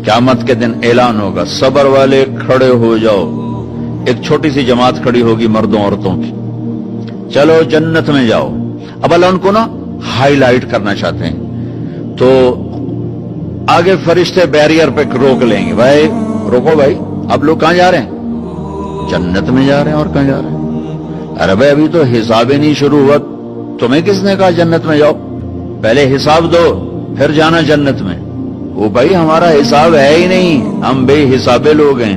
क़यामत के दिन ऐलान होगा, सब्र वाले खड़े हो जाओ। एक छोटी सी जमात खड़ी होगी मर्दों औरतों की, चलो जन्नत में जाओ। अब अल्लाह उनको ना हाईलाइट करना चाहते हैं, तो आगे फरिश्ते बैरियर पे रोक लेंगे, भाई रोको भाई, आप लोग कहां जा रहे हैं? जन्नत में जा रहे हैं। और कहां जा रहे हैं? अरे भाई अभी तो हिसाब ही नहीं शुरू हुआ, तुम्हें किसने कहा जन्नत में जाओ? पहले हिसाब दो फिर जाना जन्नत में। वो भाई हमारा हिसाब है ही नहीं, हम बेहिसाबे लोग हैं।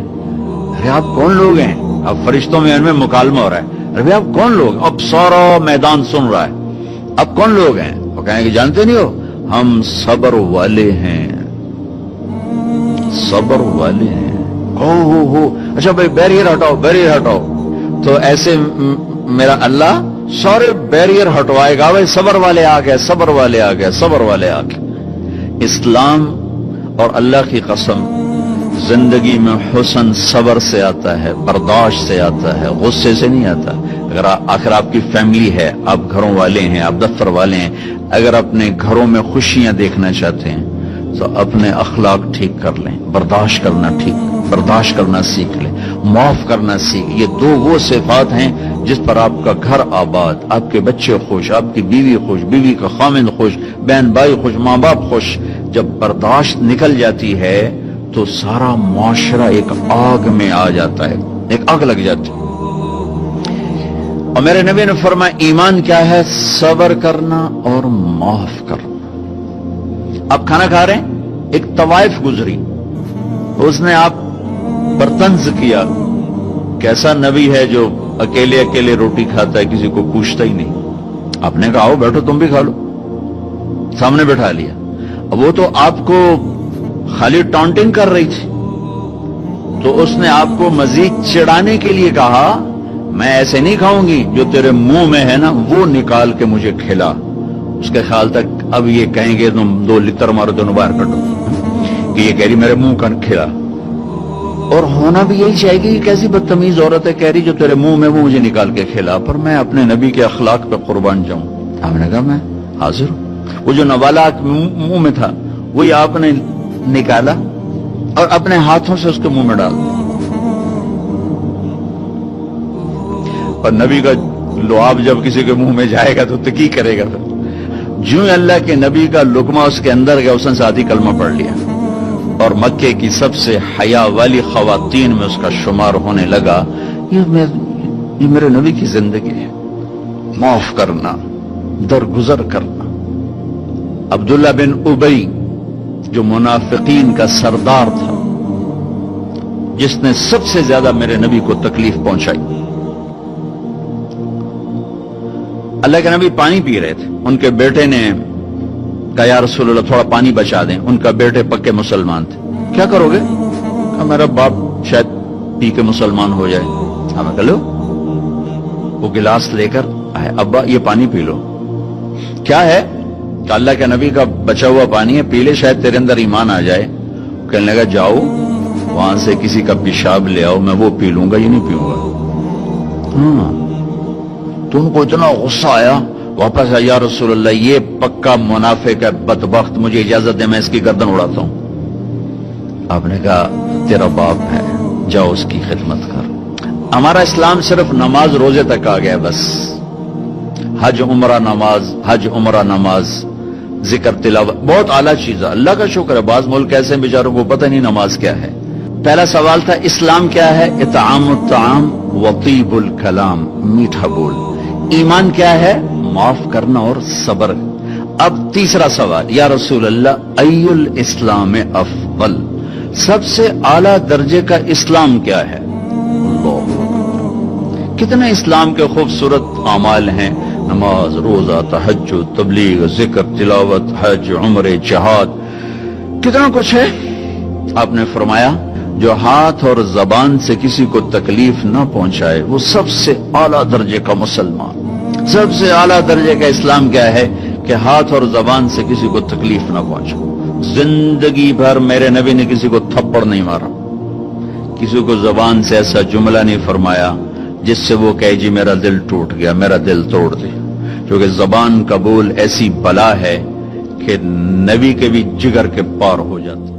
अरे आप कौन लोग हैं? अब फरिश्तों में इनमें मुकालमा हो रहा है, अरे भाई आप कौन लोग? अब सारा मैदान सुन रहा है, अब कौन लोग हैं? वो कहेंगे जानते नहीं हो, हम सब्र वाले हैं, सब्र वाले हैं। हो अच्छा भाई बैरियर हटाओ, बैरियर हटाओ। तो ऐसे मेरा अल्लाह सारे बैरियर हटवाएगा, भाई सब्र वाले आ गए, सब्र वाले आ गए, सब्र वाले आ गए। इस्लाम और अल्लाह की कसम, जिंदगी में हुस्न सब्र से आता है, बर्दाश्त से आता है, गुस्से से नहीं आता। अगर आखिर आपकी फैमिली है, आप घरों वाले हैं, आप दफ्तर वाले हैं, अगर अपने घरों में खुशियां देखना चाहते हैं तो अपने अखलाक ठीक कर लें, बर्दाश्त करना सीख लें, माफ करना सीख। ये दो वो सिफात हैं जिस पर आपका घर आबाद, आपके बच्चे खुश, आपकी बीवी खुश, बीवी का खामिंद खुश, बहन भाई खुश, माँ बाप खुश। जब बर्दाश्त निकल जाती है तो सारा मुआशरा एक आग में आ जाता है, एक आग लग जाती है। और मेरे नबी ने फरमाया ईमान क्या है? सब्र करना और माफ करना। आप खाना खा रहे हैं, एक तवाइफ गुजरी, उसने आप पर तंज किया, कैसा नबी है जो अकेले अकेले रोटी खाता है, किसी को पूछता ही नहीं। आपने कहा आओ बैठो तुम भी खा लो, सामने बैठा लिया। अब वो तो आपको खाली टॉन्टिंग कर रही थी, तो उसने आपको मजीद चिढ़ाने के लिए कहा मैं ऐसे नहीं खाऊंगी, जो तेरे मुंह में है ना वो निकाल के मुझे खिला। उसके ख्याल तक अब ये कहेंगे तुम 2 लितर मारो, दोनों बाहर कटो, कि ये कह रही मेरे मुंह का खिला। और होना भी यही चाहेगी कि कैसी बदतमीज औरत है, कह रही जो तेरे मुंह में वो मुझे निकाल के खिला, पर मैं अपने नबी के अखलाक पे कुर्बान जाऊं। आपने कहा मैं हाजिर हूं। वो जो नवाला मुंह में था वही आपने निकाला और अपने हाथों से उसके मुंह में डाल दिया। और नबी का लुआब जब किसी के मुंह में जाएगा तो की करेगा? फिर ज्यों अल्लाह के नबी का लुकमा उसके अंदर गया, उसने सादी कलमा पढ़ लिया और मक्के की सबसे हया वाली खवातीन में उसका शुमार होने लगा। ये मेरे नबी की जिंदगी है, माफ करना, दरगुजर करना। अब्दुल्ला बिन उबई जो मुनाफिकीन का सरदार था, जिसने सबसे ज्यादा मेरे नबी को तकलीफ पहुंचाई। अल्लाह के नबी पानी पी रहे थे, उनके बेटे ने कहा या रसूल अल्लाह थोड़ा पानी बचा दें। उनका बेटे पक्के मुसलमान थे। क्या करोगे? कहा मेरा बाप शायद पी के मुसलमान हो जाए। हमें कह लो, वो गिलास लेकर आए, अब्बा ये पानी पी लो। क्या है? तो अल्लाह के नबी का बचा हुआ पानी है, पी ले, शायद तेरे अंदर ईमान आ जाए। कहने लगा जाओ वहां से किसी का पेशाब ले आओ, मैं वो पी लूंगा, ये नहीं पीऊंगा। तो उनको इतना गुस्सा आया, वापस आया, या रसूल अल्लाह ये पक्का मुनाफिक है, बदबख्त, मुझे इजाजत दे मैं इसकी गर्दन उड़ाता हूं। आपने कहा तेरा बाप है, जाओ उसकी खिदमत कर। हमारा इस्लाम सिर्फ नमाज रोजे तक आ गया, बस हज उमरा नमाज, हज उमरा नमाज, जिक्र तिलावत, बहुत आला चीज है, अल्लाह का शुक्र है। बाज मुल्क ऐसे बेचारों को पता नहीं नमाज क्या है। पहला सवाल था इस्लाम क्या है? इत्आमुत ताम वतीबुल कलाम, मीठा बोल। ईमान क्या है? माफ करना और सब्र। अब तीसरा सवाल, या रसूल अल्लाह अय्युल इस्लाम अफजल, सबसे आला दर्जे का इस्लाम क्या है? कितने इस्लाम के खूबसूरत अमाल हैं, नमाज, रोजा, तहज्जुद, तबलीग, जिक्र, तिलावत, हज, उम्रे, जिहाद, कितना कुछ है। आपने फरमाया जो हाथ और जबान से किसी को तकलीफ न पहुंचाए वो सबसे आला दर्जे का मुसलमान। सबसे आला दर्जे का इस्लाम क्या है? कि हाथ और जबान से किसी को तकलीफ न पहुंचे। जिंदगी भर मेरे नबी ने किसी को थप्पड़ नहीं मारा, किसी को जबान से ऐसा जुमला नहीं फरमाया जिससे वो कहे जी मेरा दिल टूट गया, मेरा दिल तोड़ दे। क्योंकि जबान का बोल ऐसी बला है कि नबी के भी जिगर के पार हो जाता।